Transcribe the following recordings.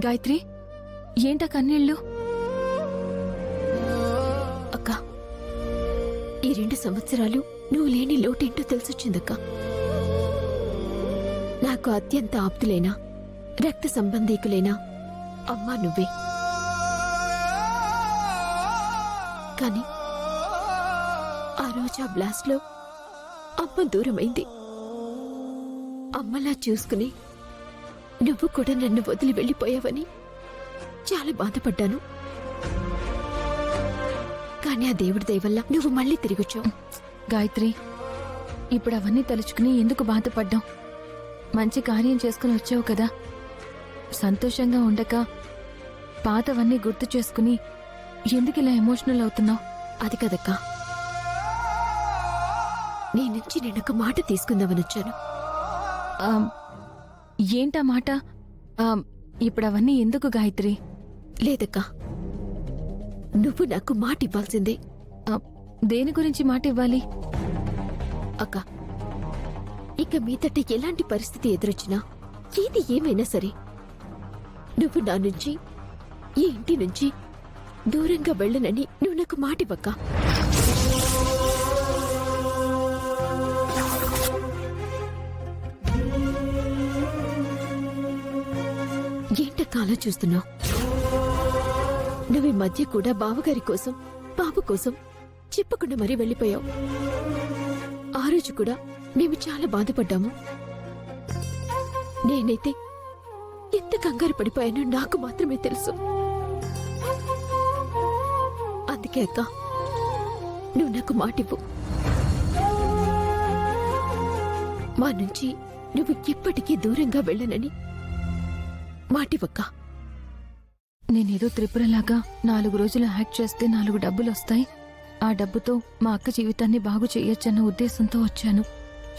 గాయత్రి, ఏంటా కన్నీళ్ళు? అక్క, ఈ 2 సంవత్సరాలు నువ్వు లేని లోటేంటో తెలిసొచ్చిందక్క. నాకు అత్యంత ఆప్తులైనా రక్త సంబంధీకులైనా అమ్మా నువ్వే. కాని ఆ రోజు ఆ బ్లాస్ట్ లో అమ్మ దూరమైంది. అమ్మలా చూసుకుని నువ్వు కూడా నన్ను వదిలి వెళ్ళిపోయావని చాలా బాధపడ్డాను. కానీ ఆ దేవుడి దయ వల్ల నువ్వు మళ్ళీ తిరిగొచ్చావు. గాయత్రి, ఇప్పుడు అవన్నీ తలుచుకుని ఎందుకు బాధపడ్డాం? మంచి కార్యం చేసుకుని వచ్చావు కదా. సంతోషంగా ఉండక పాతవన్నీ గుర్తు చేసుకుని ఎందుకు ఇలా ఎమోషనల్ అవుతున్నావు? అది కదక్కా, నీ నుంచి నేనొక మాట తీసుకుందామని వచ్చాను. ఏంటా మాట? ఇప్పుడు అవన్నీ ఎందుకు గాయత్రి? లేదక్కా, నువ్వు నాకు మాట ఇవ్వాల్సిందే. దేని గురించి మాట ఇవ్వాలి? అక్క, ఇక మీదట ఎలాంటి పరిస్థితి ఎదురొచ్చినా, ఏది ఏమైనా సరే, నువ్వు నా నుంచి, ఈ ఇంటి నుంచి దూరంగా వెళ్ళనని నువ్వు నాకు మాట ఇవ్వక్క. ఏంటక్క ఆలోచిస్తున్నావు? నువ్వు ఈ మధ్య కూడా బావగారి కోసం, బాబు కోసం చెప్పకుండా మరీ వెళ్ళిపోయావు. ఆ రోజు కూడా మేము చాలా బాధపడ్డాము. నేనైతే ఎంత కంగారు పడిపోయానో నాకు మాత్రమే తెలుసు. అందుకే అక్క, నువ్వు నాకు మాటివ్వు. మా నుంచి నువ్వు ఎప్పటికీ దూరంగా వెళ్ళనని మాటివక్క. నేనేదో త్రిపురలాగా 4 రోజులు యాక్ట్ చేస్తే 4 డబ్బులు వస్తాయి, ఆ డబ్బుతో మా అక్క జీవితాన్ని బాగు చేయొచ్చన్న ఉద్దేశంతో వచ్చాను.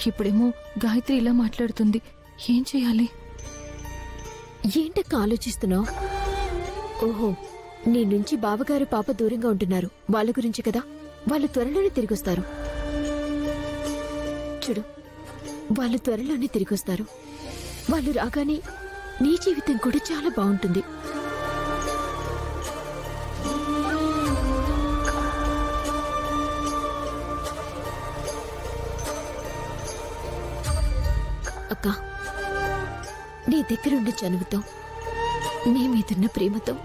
ఇప్పుడేమో గాయత్రి ఇలా మాట్లాడుతుంది. ఏం చెయ్యాలి? ఏంటక్క ఆలోచిస్తున్నావు? ఓహో, నీ నుంచి బావగారు పాప దూరంగా ఉంటున్నారు, వాళ్ళ గురించి కదా. వాళ్ళు త్వరలోనే తిరిగొస్తారు. చూడు, వాళ్ళు త్వరలోనే తిరిగొస్తారు. వాళ్ళు రాగానే నీ జీవితం కూడా చాలా బాగుంటుంది. అక్క, నీ దగ్గరున్న చనువుతో, నీ మీదున్న ప్రేమతో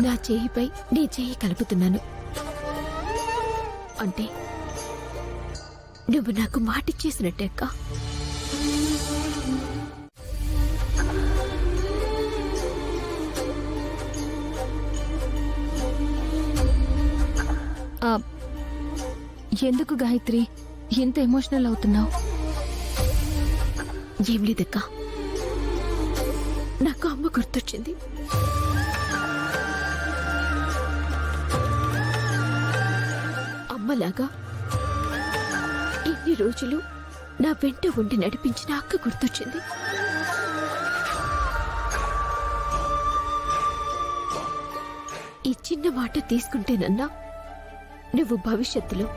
నా చేయిపై నీ చేయి కలుపుతున్నాను. అంటే నువ్వు నాకు మాటిచ్చేసినట్టే అక్క. ఎందుకు గాయత్రి ఎంత ఎమోషనల్ అవుతున్నావు? ఏం లేదక్క, నాకు అమ్మ గుర్తొచ్చింది. అమ్మలాగా ఇన్ని రోజులు నా వెంట ఉండి నడిపించిన అక్క గుర్తొచ్చింది. ఈ చిన్న మాట తీసుకుంటేనన్నా నువ్వు భవిష్యత్తులో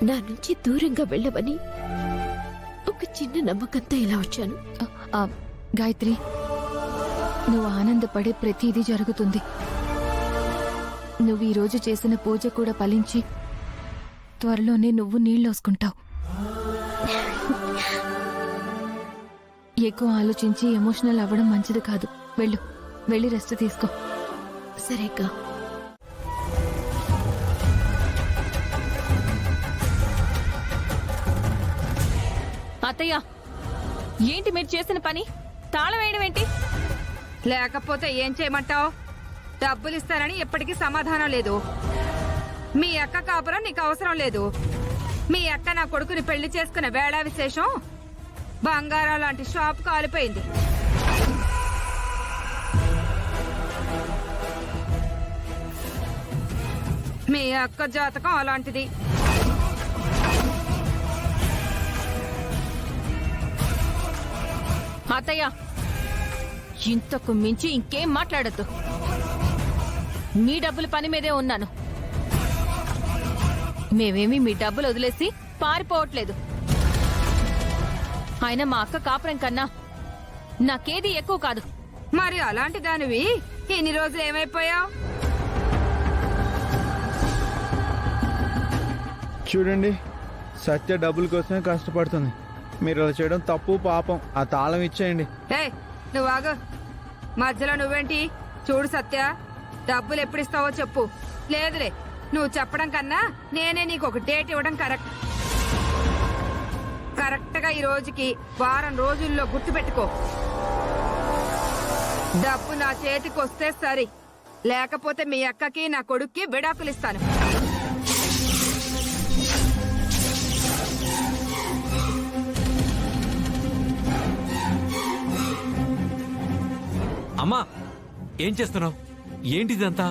నా నుంచి దూరంగా వెళ్ళవని ఒక చిన్న నమ్మకంతో ఇలా వచ్చాను. గాయత్రి, నువ్వు ఆనందపడే ప్రతిదీ జరుగుతుంది. నువ్వు ఈరోజు చేసిన పూజ కూడా ఫలించి త్వరలోనే నువ్వు నీళ్ళోసుకుంటావు. ఎక్కువ ఆలోచించి ఎమోషనల్ అవ్వడం మంచిది కాదు. వెళ్ళి రెస్ట్ తీసుకో. సరేగా. అత్తయ్య, ఏంటి మీరు చేసిన పని? తాళం వేయడం ఏంటి? లేకపోతే ఏం చేయమంటావు? డబ్బులు ఇస్తానని ఎప్పటికీ సమాధానం లేదు. మీ అక్క కాపురం నీకు అవసరం లేదు. మీ అక్క నా కొడుకుని పెళ్లి చేసుకున్న వేళ విశేషం బంగారం లాంటి షాప్ కాలిపోయింది. మీ అక్క జాతకం అలాంటిది. అత్తయ్య, ఇంతకు మించి ఇంకేం మాట్లాడద్దు. మీ డబ్బుల పని మీదే ఉన్నాను. మేమేమి మీ డబ్బులు వదిలేసి పారిపోవట్లేదు. అయినా మా అక్క కాపురం కన్నా నాకేది ఎక్కువ కాదు. మరి అలాంటి దానివి ఇన్ని రోజులు ఏమైపోయావు? చూడండి, సత్య డబ్బుల కోసమే కష్టపడుతుంది. మీరు అలా చేయడం తప్పు, పాపం. ఆ తాళం ఇచ్చేయండి. ఏయ్ నువ్వు ఆగు. మధ్యలో నువ్వేంటి? చూడు సత్య, డబ్బులు ఎప్పుడు ఇస్తావో చెప్పు. లేదులే, నువ్వు చెప్పడం కన్నా నేనే నీకు ఒక డేట్ ఇవ్వడం కరెక్ట్ గా ఈ రోజుకి వారం రోజుల్లో గుర్తుపెట్టుకో. డబ్బు నా చేతికి వస్తే సరి, లేకపోతే మీ అక్కకి నా కొడుక్కి విడాకులు ఇస్తాను. అమ్మా, ఏం చేస్తున్నావు? ఏంటిదంతా?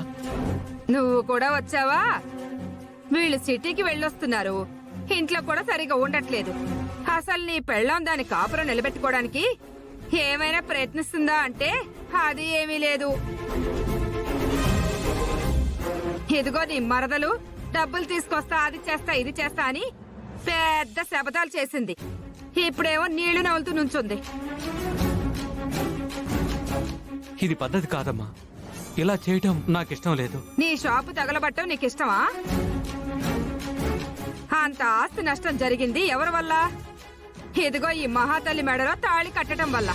నువ్వు కూడా వచ్చావా? వీళ్ళు సిటీకి వెళ్ళొస్తున్నారు, ఇంట్లో కూడా సరిగా ఉండట్లేదు. అసలు నీ పెళ్ళాం దాని కాపురం నిలబెట్టుకోవడానికి ఏమైనా ప్రయత్నిస్తుందా అంటే అది ఏమీ లేదు. ఇదిగో నీ మరదలు డబ్బులు తీసుకొస్తా, అది చేస్తా, ఇది చేస్తా అని పెద్ద శపథాలు చేసింది. ఇప్పుడేమో నీళ్లు నవ్వులుతూ నుంచుంది. ఇది పద్ధతి కాదమ్మా. ఇలా చేయటం నాకిష్టం లేదు. నీ షాపు తగలబట్టం నీకిష్టమా? అంత ఆస్తి నష్టం జరిగింది ఎవరి వల్ల? ఇదిగో ఈ మహాతల్లి మెడలో తాళి కట్టడం వల్ల.